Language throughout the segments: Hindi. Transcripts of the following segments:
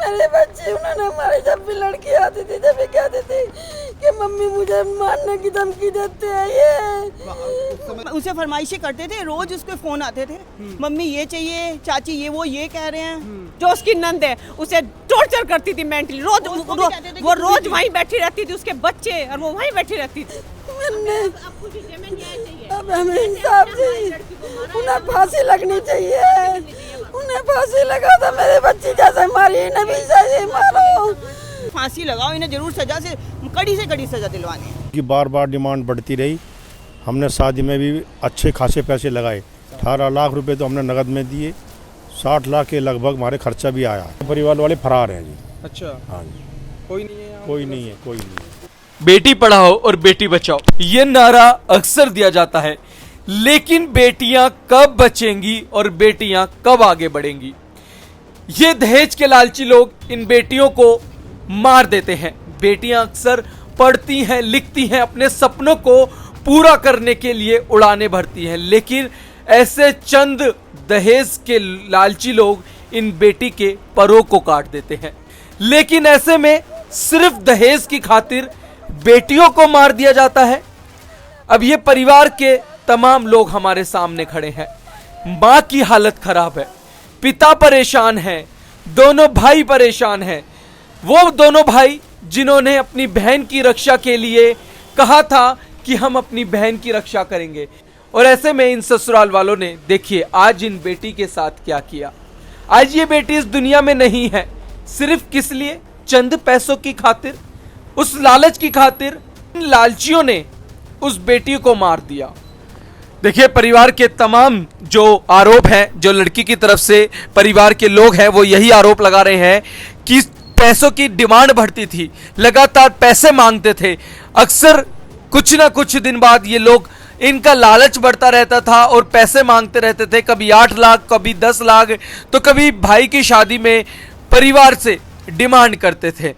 मेरे बच्चे उन्होंने हमारे जब भी लड़की आती थी जब भी कहती थी कि मम्मी मुझे मारने की धमकी देते हैं ये। उसे फरमाइशें करते थे, रोज उसके फोन आते थे, मम्मी ये चाहिए, चाची ये वो ये कह रहे हैं। जो उसकी नंद है उसे टॉर्चर करती थी मेंटली, रोज वो रोज वहीं बैठी रहती थी, उसके बच्चे और वो वहीं बैठी रहती थी। अब हमें इंसाफ चाहिए, उन्हें फांसी लगनी चाहिए, उन्हें फांसी लगा था मेरे बच्चे जैसे मारी, इन्हें भी सजा मारो, फांसी लगाओ, इन्हें जरूर सजा से कड़ी सजा दिलवानी है। कि बार बार डिमांड बढ़ती रही, हमने शादी में भी अच्छे खासे पैसे लगाए, 18 लाख रुपए तो हमने नगद में दिए, 60 लाख के लगभग हमारे खर्चा भी आया। परिवार वाले फरार हैं जी। अच्छा, हाँ जी, कोई नहीं है, कोई नहीं है, कोई नहीं है। बेटी पढ़ाओ और बेटी बचाओ ये नारा अक्सर दिया जाता है, लेकिन बेटियां कब बचेंगी और बेटियां कब आगे बढ़ेंगी? ये दहेज के लालची लोग इन बेटियों को मार देते हैं। बेटियां अक्सर पढ़ती हैं, लिखती हैं, अपने सपनों को पूरा करने के लिए उड़ाने भरती हैं, लेकिन ऐसे चंद दहेज के लालची लोग इन बेटी के परों को काट देते हैं। लेकिन ऐसे में सिर्फ दहेज की खातिर बेटियों को मार दिया जाता है। अब ये परिवार के तमाम लोग हमारे सामने खड़े हैं। मां की हालत खराब है, पिता परेशान है, दोनों भाई परेशान हैं। वो दोनों भाई जिन्होंने अपनी बहन की रक्षा के लिए कहा था कि हम अपनी बहन की रक्षा करेंगे, और ऐसे में इन ससुराल वालों ने देखिए आज इन बेटी के साथ क्या किया। आज ये बेटी इस दुनिया में नहीं है, सिर्फ किस लिए? चंद पैसों की खातिर, उस लालच की खातिर इन लालचियों ने उस बेटी को मार दिया। देखिए परिवार के तमाम जो आरोप हैं, जो लड़की की तरफ से परिवार के लोग हैं वो यही आरोप लगा रहे हैं कि पैसों की डिमांड बढ़ती थी, लगातार पैसे मांगते थे, अक्सर कुछ ना कुछ दिन बाद ये लोग, इनका लालच बढ़ता रहता था और पैसे मांगते रहते थे, कभी 8 लाख, कभी 10 लाख, तो कभी भाई की शादी में परिवार से डिमांड करते थे,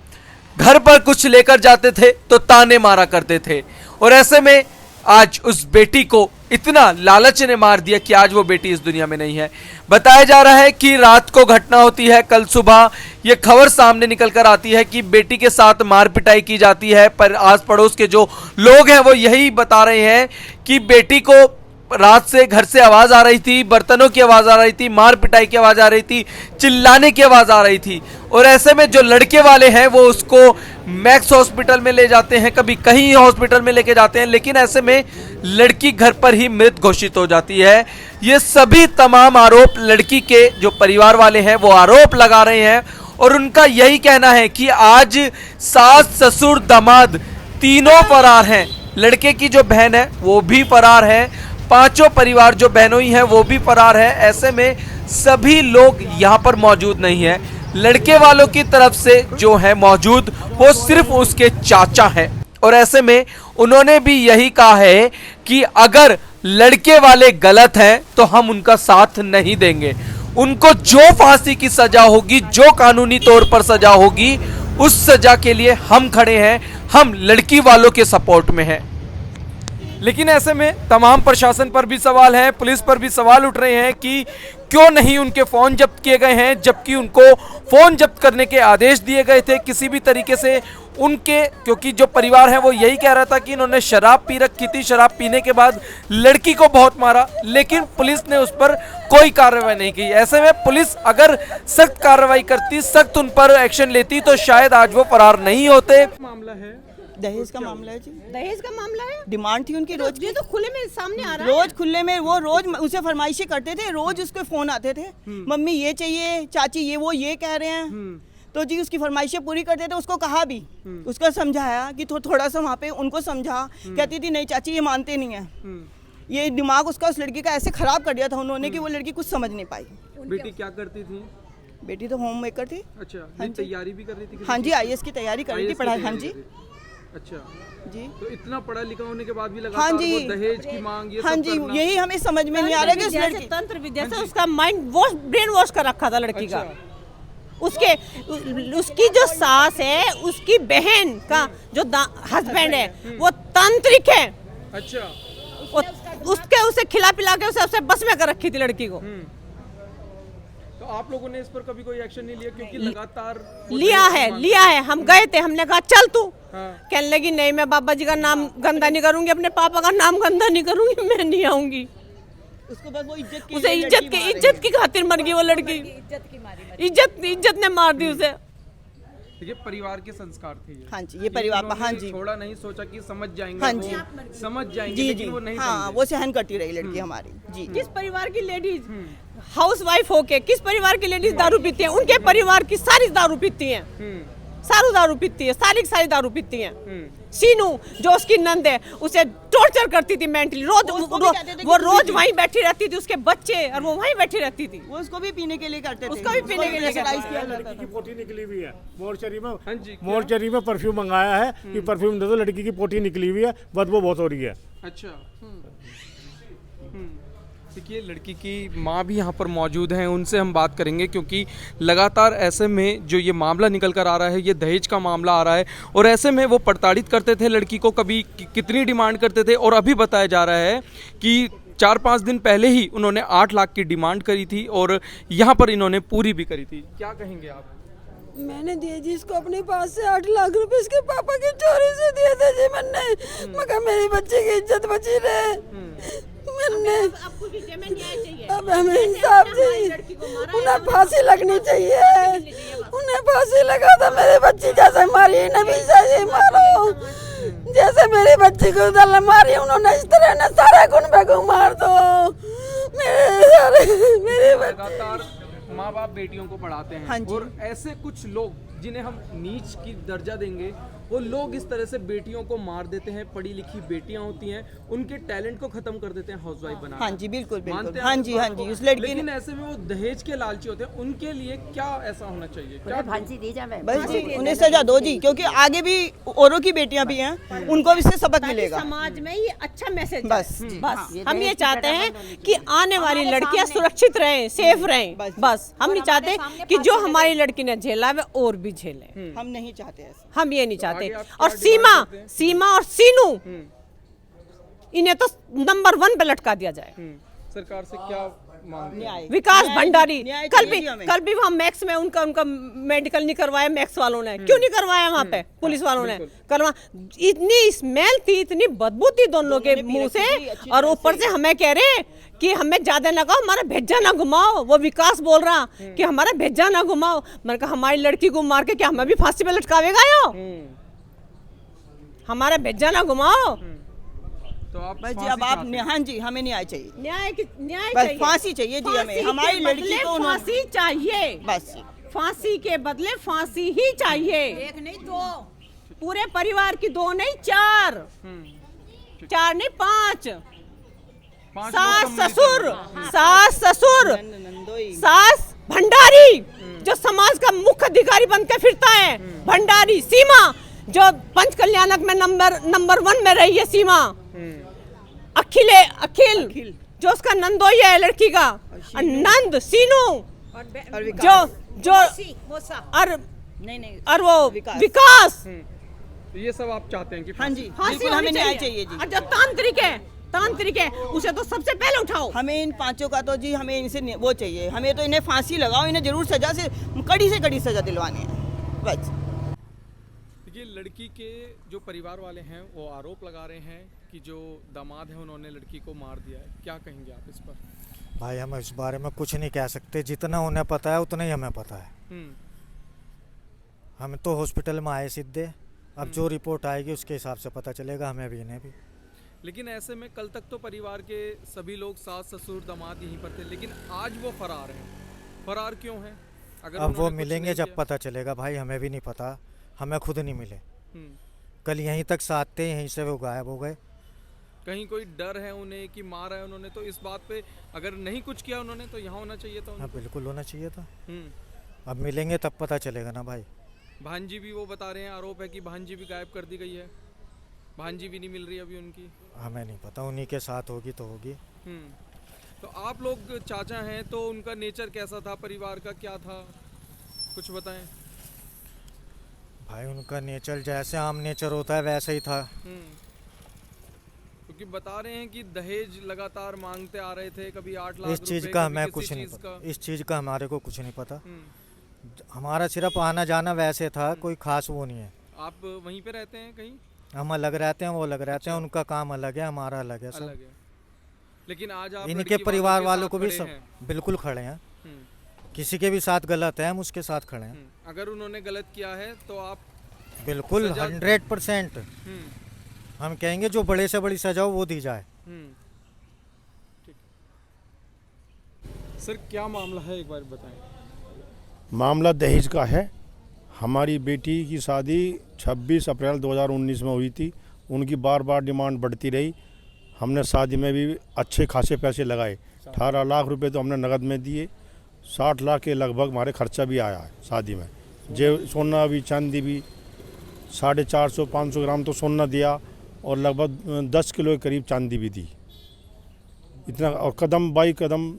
घर पर कुछ लेकर जाते थे तो ताने मारा करते थे। और ऐसे में आज उस बेटी को इतना लालच ने मार दिया कि आज वो बेटी इस दुनिया में नहीं है। बताया जा रहा है कि रात को घटना होती है, कल सुबह ये खबर सामने निकल कर आती है कि बेटी के साथ मार पिटाई की जाती है, पर आस पड़ोस के जो लोग हैं वो यही बता रहे हैं कि बेटी को रात से घर से आवाज आ रही थी, बर्तनों की आवाज आ रही थी, मार पिटाई की आवाज आ रही थी, चिल्लाने की आवाज आ रही थी। और ऐसे में जो लड़के वाले हैं वो उसको मैक्स हॉस्पिटल में ले जाते हैं, कभी कहीं हॉस्पिटल में लेके जाते हैं, लेकिन ऐसे में लड़की घर पर ही मृत घोषित हो जाती है। ये सभी तमाम आरोप लड़की के जो परिवार वाले हैं वो आरोप लगा रहे हैं, और उनका यही कहना है कि आज सास, ससुर, दामाद तीनों फरार हैं। लड़के की जो बहन है वो भी फरार है, पांचों परिवार जो बहनों हैं वो भी फरार है। ऐसे में सभी लोग यहाँ पर मौजूद नहीं है। लड़के वालों की तरफ से जो है मौजूद वो सिर्फ उसके चाचा है, और ऐसे में उन्होंने भी यही कहा है कि अगर लड़के वाले गलत हैं तो हम उनका साथ नहीं देंगे। उनको जो फांसी की सजा होगी, जो कानूनी तौर पर सजा होगी, उस सजा के लिए हम खड़े हैं, हम लड़की वालों के सपोर्ट में हैं। लेकिन ऐसे में तमाम प्रशासन पर भी सवाल है, पुलिस पर भी सवाल उठ रहे हैं कि क्यों नहीं उनके फोन जब्त किए गए हैं, जबकि उनको फोन जब्त करने के आदेश दिए गए थे किसी भी तरीके से उनके, क्योंकि जो परिवार है वो यही कह रहा था कि इन्होंने शराब पी रखी थी, शराब पीने के बाद लड़की को बहुत मारा, लेकिन पुलिस ने उस पर कोई कार्रवाई नहीं की। ऐसे में पुलिस अगर सख्त कार्रवाई करती, सख्त उन पर एक्शन लेती तो शायद आज वो फरार नहीं होते। मामला है दहेज का मामला है जी, दहेज का मामला है, डिमांड थी उनकी रोज ये तो खुले में सामने आ रहा है। रोज खुले में वो रोज उसे फरमाइशें करते थे, रोज उसके फोन आते थे, मम्मी ये चाहिए, चाची ये वो ये कह रहे हैं, तो जी उसकी फरमाइशें पूरी करते थे। उसको कहा भी, उसको समझाया कि थोड़ा सा वहाँ पे उनको समझा, कहती थी नहीं चाची ये मानते नहीं है। ये दिमाग उसका उस लड़की का ऐसे खराब कर दिया था उन्होंने कि वो लड़की कुछ समझ नहीं पाई। बेटी क्या करती थी? बेटी तो होम मेकर थी। अच्छा, तैयारी भी कर रही थी? हाँ जी, IAS की तैयारी कर रही थी, पढ़ाई। हाँ जी, अच्छा जी, तो इतना पढ़ा लिखा होने के बाद भी लगातार हाँ जी, वो दहेज की मांग, ये हाँ सब जी, करना। यही हमें समझ में नहीं आ रहा कि उस लड़की तंत्र विद्या से उसका माइंड वॉश, ब्रेन वॉश कर रखा था लड़की का। उसकी जो सास है, उसकी बहन का जो हस्बैंड है वो तांत्रिक है। अच्छा, उसे खिला पिला के उसे बस में कर रखी थी लड़की को। तो आप लोगों ने इस पर कभी कोई एक्शन नहीं लिया क्योंकि लगातार लिया है। हम गए थे, हमने कहा चल तू। हाँ। कहने लगी नहीं, मैं बाबा जी का नाम गंदा नहीं करूंगी, अपने पापा का नाम गंदा नहीं करूंगी, मैं नहीं आऊंगी। उसको बस वो इज्जत की उसे इज्जत की खातिर मर गई वो लड़की। इज्जत ने मार दी उसे। ये परिवार के संस्कार थे ये। हाँ जी, ये परिवार उन्होंने हाँ जी, छोड़ा नहीं, सोचा कि समझ जाएंगे, हाँ वो जी। समझ जाएंगे, जी लेकिन जी वो नहीं हाँ, समझे। वो सहन करती रही लड़की हमारी जी। किस परिवार की लेडीज हाउस वाइफ होके, किस परिवार की लेडीज दारू पीती हैं? उनके परिवार की सारी दारू पीती हैं, सारू दारू पीती है, सारी की सारी दारू पीती हैं। सीनू जो उसकी नंद है, उसे टॉर्चर करती थी मेंटली, रोज वो रोज वहीं बैठी रहती थी, उसके बच्चे और वो वहीं बैठी रहती थी। वो उसको भी पीने के लिए करते थे, उसको भी पीने के लिए प्रेशराइज किया जाता लड़की की था। पोटी निकली हुई है मोर्चरी में। हाँ जी, क्या? मोर्चरी में परफ्यूम मंगाया है कि परफ्यूम दे दो, लड़की की पोटी निकली हुई है, बदबू बहुत हो रही है। अच्छा। देखिए, लड़की की माँ भी यहाँ पर मौजूद हैं, उनसे हम बात करेंगे क्योंकि लगातार ऐसे में जो ये मामला निकल कर आ रहा है, ये दहेज का मामला आ रहा है और ऐसे में वो प्रताड़ित करते थे लड़की को, कभी कितनी डिमांड करते थे और अभी बताया जा रहा है कि 4-5 दिन पहले ही उन्होंने 8 लाख की डिमांड करी थी और यहाँ पर इन्होंने पूरी भी करी थी। क्या कहेंगे आप? मैंने दिए जी इसको अपने पास से 8 लाख रुपए इसके पापा की चोरी से दिए थे जी मैंने, मगर मेरी बच्ची की इज्जत बची रहे। मैंने अब हमें इंसाफ चाहिए, उन्हें फांसी लगनी चाहिए, उन्हें फांसी लगा तो मेरी बच्ची जैसे मारी नबीसा जी मारो, जैसे मेरी बच्ची को उधर मारी उन्होंने इस तरह ने सारे गुण बेगू मार दो। मेरे लगातार माँ बाप बेटियों को पढ़ाते हैं, हाँ जी। और ऐसे कुछ लोग जिन्हें हम नीच की दर्जा देंगे, वो लोग इस तरह से बेटियों को मार देते हैं। पढ़ी लिखी बेटियां होती हैं, उनके टैलेंट को खत्म कर देते हैं हाउसवाइफ बना। हाँ जी, बिल्कुल बिल्कुल, मानते हैं हाँ आप जी इस हाँ बात जी, को? उस लड़की लेकिन ने ऐसे में वो दहेज के लालची होते हैं, उनके लिए क्या ऐसा होना चाहिए? क्या फांसी दी जाए बस जी उन्हें सजा दो जी, क्योंकि आगे भी औरों की बेटियां भी हैं, उनको भी इससे सबक मिलेगा। समाज में ये अच्छा मैसेज बस बस हम ये चाहते हैं कि आने वाली लड़कियां सुरक्षित रहें, सेफ रहें। बस हम नहीं चाहते कि जो हमारी लड़की ने झेला है वो और भी झेलें। हम नहीं चाहते ऐसा। हम ये नहीं चाहते। आगे आप और क्या डिमांड करते हैं? सीमा और सीनू, इन्हें तो नंबर 1 पे लटका दिया जाए। सरकार से क्या मांगते हैं? विकास भंडारी, न्याय कल चाहिए जी हमें। भी वहाँ मैक्स में उनका मेडिकल नहीं करवाया, मैक्स वालों ने क्यों नहीं करवाया? वहाँ पे पुलिस वालों ने करवा, इतनी स्मेल थी, इतनी बदबू थी दोनों के मुंह से, और ऊपर से हमें कह रहे कि हमें ज्यादा ना कहो, हमारा भेजा ना घुमाओ। वो विकास बोल रहा कि हमारा भेजा ना घुमाओ। मैंने कहा हमारी लड़की को मार के क्या हमें भी फांसी पे लटकावेगा यो? हमारा भेजा ना घुमाओ। तो आप बस जी फांसी अब आप चाहते हैं? हाँ जी, हमें न्याय चाहिए, न्याय बस चाहिए, फांसी चाहिए जी हमें, फांसी हमारी के लड़की बदले को उन्होंने फांसी चाहिए। बस फांसी के बदले फांसी ही चाहिए। एक नहीं दो, पूरे परिवार की 2 नहीं 4, 4 नहीं 5, 5 सास लोग सम्मिलित ससुर, हैं। सास ससुर, नंदोई सास भंडारी जो समाज का मुख्य अधिकारी बन के फिरता है, भंडारी, सीमा जो पंच कल्याणक में नंबर 1 में रही है, सीमा, अखिल जो उसका नंदोई है लड़की का, और नंद, सीनू और जो और नहीं और वो विकास। तो ये सब आप चाहते हैं कि हाँ जी फांसी बिल्कुल, हमें होनी न्याय चाहिए जी। और जो तांत्रिक है उसे तो सबसे पहले उठाओ। हमें इन 5 का तो जी हमें इनसे वो चाहिए, हमें तो इन्हें फांसी लगाओ, इन्हें जरूर सजा से कड़ी सजा दिलवानी है बस। देखिए, लड़की के जो परिवार वाले हैं वो आरोप लगा रहे हैं कि जो दामाद है उन्होंने लड़की को मार दिया है। क्या कहेंगे आप इस पर? भाई हम इस बारे में कुछ नहीं कह सकते, जितना उन्हें पता है उतना ही हमें पता है। हम तो हॉस्पिटल में आए सीधे, अब जो रिपोर्ट आएगी उसके हिसाब से पता चलेगा हमें भी इन्हें भी। लेकिन ऐसे में कल तक तो परिवार के सभी लोग, सास ससुर दामाद यहीं पर थे, लेकिन आज वो फरार हैं। फरार क्यों हैं? अगर अब वो उन्होंने कुछ मिलेंगे नहीं जब किया। पता चलेगा भाई, हमें भी नहीं पता, हमें खुद नहीं मिले। हम्म। कल यहीं तक साथ थे, यहीं से वो गायब हो गए। कहीं कोई डर है उन्हें कि मारा है उन्होंने, तो इस बात पे अगर नहीं कुछ किया उन्होंने तो यहाँ होना चाहिए था हाँ उनको। बिल्कुल होना चाहिए था। हम्म। अब मिलेंगे तब पता चलेगा ना भाई। भांजी भी वो बता रहे हैं, आरोप है कि भांजी भी गायब कर दी गई है, भांजी भी नहीं मिल रही अभी उनकी। हमें नहीं पता, उन्हीं के साथ होगी तो होगी। तो आप लोग चाचा हैं तो उनका नेचर कैसा था, परिवार का क्या था, कुछ बताएं। भाई उनका नेचर जैसे आम नेचर होता है वैसा ही था। क्योंकि बता रहे हैं कि दहेज लगातार मांगते आ रहे थे, कभी 8 लाख इस चीज़ रुपए, का कभी हमें किसी कुछ नहीं चीज़ पता, का। इस चीज़ का हमारे को कुछ नहीं पता। हम्म। हमारा सिर्फ आना जाना वैसे था, कोई खास वो नहीं है। आप वहीं पे रहते हैं कहीं? हम अलग रहते हैं, वो अलग रहते हैं, उनका काम अलग है, हमारा अलग है सब। अलग है। लेकिन आज आप इनके लड़की परिवार के वालों साथ को भी खड़े सब हैं। बिल्कुल खड़े हैं। हम्म, किसी के भी साथ गलत है, हम उसके साथ खड़े हैं। अगर उन्होंने गलत किया है तो आप बिल्कुल सजा- 100% हम्म, हम कहेंगे जो बड़े से बड़ी सजा हो वो दी जाए। हम्म, ठीक। सर क्या मामला है, एक बार बताएं। मामला दहेज का है। हमारी बेटी की शादी 26 अप्रैल 2019 में हुई थी। उनकी बार बार डिमांड बढ़ती रही। हमने शादी में भी अच्छे खासे पैसे लगाए। 18 लाख रुपए तो हमने नगद में दिए। 60 लाख के लगभग हमारे खर्चा भी आया है शादी में। सोना भी, चांदी भी, 450-500 ग्राम तो सोना दिया और लगभग 10 किलो के करीब चांदी भी दी। इतना, और कदम बाई कदम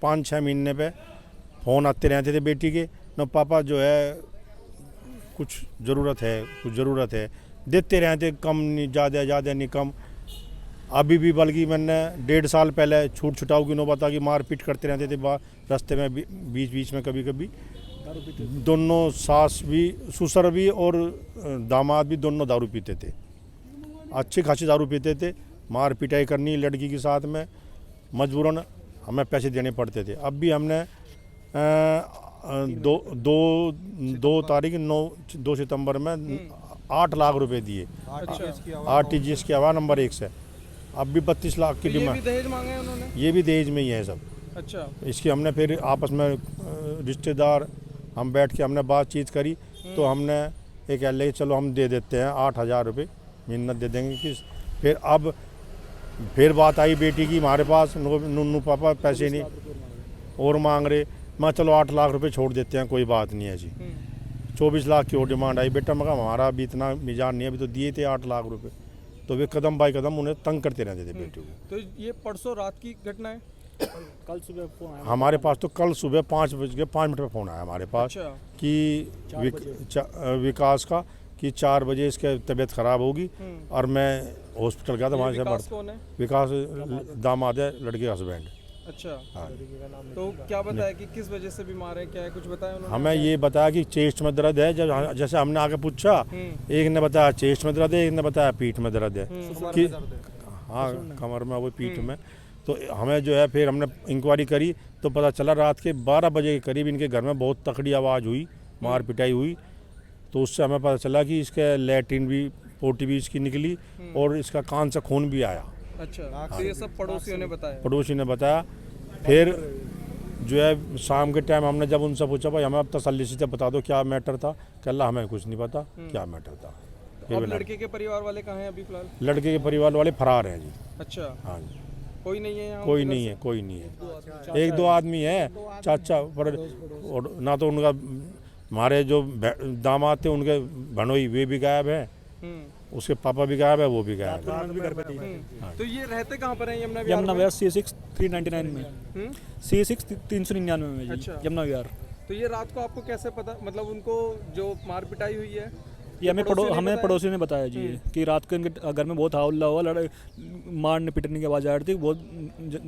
5-6 महीने पे फ़ोन आते रहते थे बेटी के, न पापा जो है कुछ ज़रूरत है, कुछ ज़रूरत है, देते रहते, कम नहीं, ज़्यादा ज़्यादा नहीं कम। अभी भी बल्कि मैंने 1.5 साल पहले छूट छुटाऊ की नौबत आ कि मारपीट करते रहते थे रास्ते में, बीच बीच में कभी कभी। दोनों सास भी, ससुर भी और दामाद भी दोनों दारू पीते थे, अच्छी खासी दारू पीते थे। मार पिटाई करनी लड़की के साथ में, मजबूरन हमें पैसे देने पड़ते थे। अब भी हमने 2 तारीख 2 सितंबर में 8 लाख रुपए दिए RTGS की आवाज़ नंबर 1 से। अब भी 32 लाख की तो ये भी डिमांड, दहेज मांगे हैं उन्होंने? ये भी दहेज में ही है सब। अच्छा। इसकी हमने फिर आपस में रिश्तेदार हम बैठ के हमने बातचीत करी, तो हमने ये कह लिया चलो हम दे देते हैं 8,000 रुपये मिन्नत दे देंगे कि। फिर बात आई बेटी की हमारे पास, नुन्नू पापा पैसे नहीं और मांग रहे। मैं चलो 8 लाख रुपए छोड़ देते हैं, कोई बात नहीं है जी। 24 लाख की और डिमांड आई। बेटा मैं हमारा भी इतना मिजान नहीं है, अभी तो दिए थे 8 लाख रुपए। तो वे कदम बाई कदम उन्हें तंग करते रहते थे बेटी को। तो ये परसों रात की घटना है? कल सुबह फोन आया हमारे पास तो कल सुबह 5:05 पे फ़ोन आया हमारे पास। अच्छा। कि विकास का कि 4 बजे इसके तबीयत ख़राब होगी और मैं हॉस्पिटल गया था। वहाँ से विकास कौन है? विकास दामाद है, लड़के का हस्बैंड। अच्छा। हाँ। तो क्या बताया कि किस वजह से बीमार है, क्या है, कुछ बताया उन्होंने? हमें ये बताया कि चेस्ट में दर्द है। जब जैसे हमने आके पूछा, एक ने बताया चेस्ट में दर्द है, एक ने बताया पीठ में दर्द है कि हाँ कमर में, वो पीठ में। तो हमें जो है फिर हमने इंक्वायरी करी तो पता चला रात के 12 बजे के करीब इनके घर में बहुत तकड़ी आवाज़ हुई, मार पिटाई हुई। तो उससे हमें पता चला कि इसके लैट्रिन भी, पोटी भी इसकी निकली और इसका कान से खून भी आया। अच्छा। तो ये सब पड़ोसियों ने बताया? पड़ोसी ने बताया। फिर जो है शाम के टाइम हमने जब उनसे पूछा भाई हमें अब तसल्ली से बता दो क्या मैटर था, कहला हमें कुछ नहीं पता क्या मैटर था। अब लड़के के परिवार वाले कहाँ हैं अभी फिलहाल? लड़के के परिवार वाले फरार हैं जी। अच्छा। हाँ जी, कोई नहीं है यहाँ? कोई नहीं है, कोई नहीं है। 1-2 आदमी है, चाचा पर, और ना तो उनका हमारे जो दामाद थे उनके भनोई वे भी गायब हैं, उसके पापा भी गायब है, वो भी गायब है। भी घर पे थी। तो ये रहते कहाँ पर हैं यमुना यमुना विहार विहार C6 399 में, C6 399 में जी। अच्छा। यमुना विहार। तो ये रात को आपको कैसे पता, मतलब उनको जो मार पिटाई हुई है ये हमें पड़ोसियों ने बताया? पड़ोसी ने बताया जी कि रात को इनके घर में बहुत हल्ला हुआ, मारने पिटने की आवाज़ आ रही थी, बहुत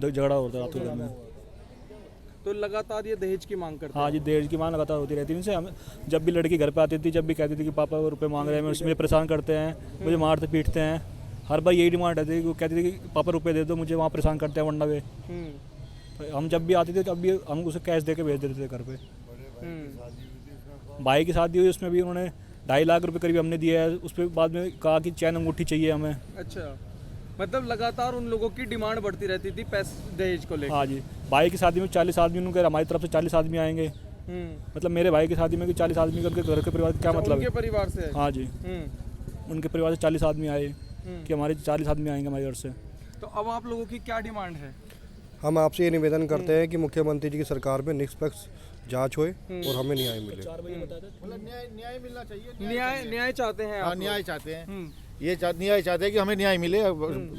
झगड़ा होता रात को घर में। तो लगातार ये दहेज की मांग करते हाँ जी, दहेज की मांग लगातार होती रहती है इनसे। हमें जब भी लड़की घर पे आती थी, जब भी कहती थी कि पापा रुपए मांग रहे हैं, मुझे परेशान करते हैं, मुझे मारते पीटते हैं, हर बार यही डिमांड रहती थी। वो कहती थी कि पापा रुपए दे दो, मुझे वहाँ परेशान करते हैं वरना वे। तो हम जब भी आते थे तब भी हम उसे कैश दे के भेज देते थे घर पे। भाई की शादी हुई, उसमें भी उन्होंने 2.5 लाख रुपए करीब हमने दिया है। उस पर बाद में कहा कि चैन अंगूठी चाहिए हमें। अच्छा, मतलब लगातार उन लोगों की डिमांड बढ़ती रहती थी पैसे दहेज को लेकर। हाँ जी, भाई की शादी में 40 आदमी, उनके हमारी तरफ से 40 आदमी आएंगे। मतलब मेरे भाई की शादी में 40 आदमी उनके घर के परिवार क्या मतलब उनके है? परिवार से है? हाँ जी, उनके परिवार से 40 आदमी आए कि हमारे 40 आदमी आएंगे हमारे घर से। तो अब आप लोगों की क्या डिमांड है? हम आपसे ये निवेदन करते हैं कि मुख्यमंत्री जी की सरकार में निष्पक्ष जांच होए और हमें न्याय मिले। न्याय चाहते हैं आप? न्याय चाहते हैं, ये न्याय चाहते हैं कि हमें न्याय मिले।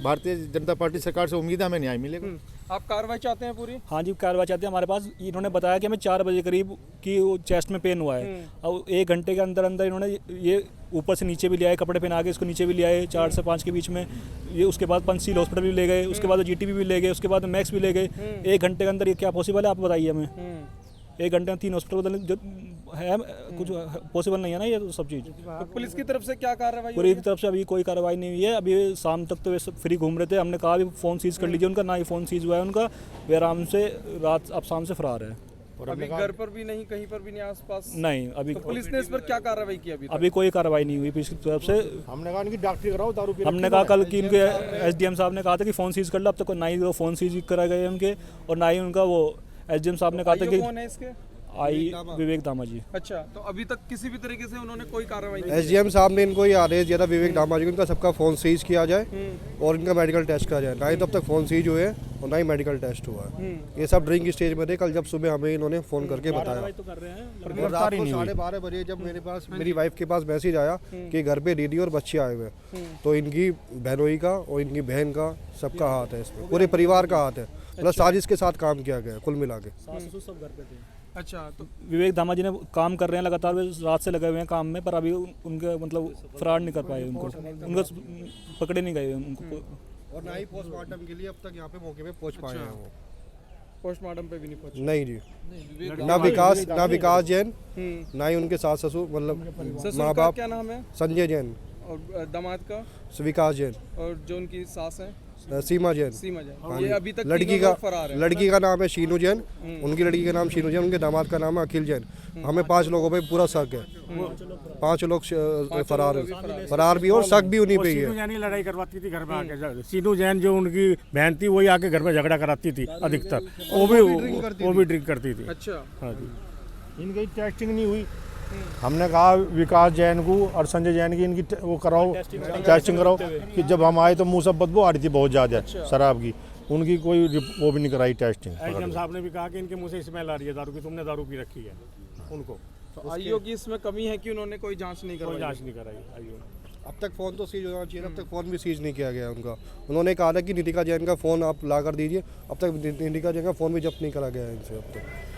भारतीय जनता पार्टी सरकार से उम्मीद है हमें न्याय मिलेगा। आप कार्रवाई चाहते हैं पूरी? हाँ जी, कार्रवाई चाहते हैं। हमारे पास इन्होंने बताया कि हमें 4 बजे करीब कि वो चेस्ट में पेन हुआ है। अब 1 घंटे के अंदर अंदर इन्होंने ये ऊपर से नीचे भी ले आए, कपड़े पहना के इसको नीचे भी ले आए 4 से 5 के बीच में। ये उसके बाद पंचशील हॉस्पिटल भी ले गए, उसके बाद जीटीबी भी ले गए, उसके बाद मैक्स भी ले गए। 1 घंटे के अंदर ये क्या पॉसिबल है, आप बताइए हमें। 1 घंटे में 3 हॉस्पिटल बदलने जो है, कुछ पॉसिबल नहीं है ना ये तो सब चीज़। तो पुलिस की तरफ से क्या कार्रवाई? पूरी की तरफ से अभी कोई कार्रवाई नहीं हुई है। अभी शाम तक तो वे सब फ्री घूम रहे थे। हमने कहा भी फ़ोन सीज कर लीजिए उनका, ना ही फ़ोन सीज हुआ है उनका। वे आराम से रात अब शाम से फरार है। अभी घर पर भी नहीं, कहीं पर भी नहीं आसपास? नहीं, अभी तो पुलिस ने इस पर क्या कार्रवाई की? अभी कोई कार्रवाई नहीं हुई पुलिस की तरफ से। हमने कहा इनकी डॉक्टरी कराओ, दारू पी हमने कहा कल कि इनके एसडीएम साहब ने कहा था कि फ़ोन सीज कर लो। अब तक ना ही वो फ़ोन सीज करा गए उनके, और ना ही उनका वो एसडीएम साहब ने कहा था कि कौन है इसके? आई विवेक दामा जी। अच्छा, तो अभी तक किसी भी तरीके से उन्होंने कोई कार्रवाई नहीं? एसडीएम साहब ने इनको ये आदेश दिया था विवेक दामा जी को, इनका सबका फ़ोन सीज किया जाए और इनका मेडिकल टेस्ट करा जाए। ना ही तब तक फ़ोन सीज हुए और ना ही मेडिकल टेस्ट हुआ है। ये सब ड्रिंक स्टेज में थे। कल जब सुबह हमें इन्होंने फ़ोन करके बताया, तो कर रहे हैं। और रात को 12:30 बजे जब मेरे पास मेरी वाइफ के पास मैसेज आया कि घर पे दीदी और बच्चे आए हुए हैं, तो इनकी बहनोई का और इनकी बहन का सबका हाथ है इसमें, पूरे परिवार का हाथ है। मतलब साजिश के साथ काम किया गया कुल मिला के। सब घर पे थे। अच्छा, तो विवेक दामा जी ने काम कर रहे हैं लगातार, वे रात से लगे हुए हैं काम में, पर अभी उनके मतलब फरार नहीं कर पाए, उनको पकड़े नहीं गए उनको। और ना ही पोस्टमार्टम के लिए अब तक यहाँ पे मौके पे पहुँच पाए हैं वो। पोस्टमार्टम पे भी नहीं पहुंचे? नहीं जी, ना विकास जैन, ना ही उनके सास ससुर मतलब ससुर माँ का बाप। क्या नाम है? संजय जैन और दामाद का? विकास जैन और जो उनकी सास है? सीमा जैन। सीमा जैन। हाँ ये जी। अभी तक लड़की तीनों का लोग फरार हैं। लड़की का नाम है शीनू जैन, उनकी लड़की का नाम शीनू जैन, उनके दामाद का नाम है अखिल जैन। हमें 5 लोगों पे पूरा शक है। 5 लोग फरार भी और शक भी उन्हीं पे ही है। सीनू जैन ही लड़ाई करवाती थी घर में आके। सीनू जैन जो उनकी बहन थी वही आके घर में झगड़ा कराती थी अधिकतर। वो भी ड्रिंक करती थी। अच्छा, हाँ जी। इनकी टेस्टिंग नहीं हुई। हमने कहा विकास जैन को और संजय जैन की इनकी वो कराओ, टेस्टिंग कराओ, कि जब हम आए तो मुंह से बदबू आ रही थी बहुत ज़्यादा शराब की। उनकी कोई वो भी नहीं कराई टेस्टिंग। एसडीएम साहब ने भी कहा कि इनके मुंह से स्मेल आ रही है दारू की, तुमने दारू पी रखी है उनको। तो आईओ की इसमें कमी है कि उन्होंने कोई जांच नहीं कोई करवाई? जांच नहीं कराई आईओ ने। अब तक फ़ोन तो सीज होना चाहिए, अब तक फ़ोन भी सीज नहीं किया गया उनका। उन्होंने कहा था कि नितिका जैन का फ़ोन आप ला कर दीजिए, अब तक नितिका जैन का फ़ोन भी जब्त नहीं करा गया है इनसे अब तक।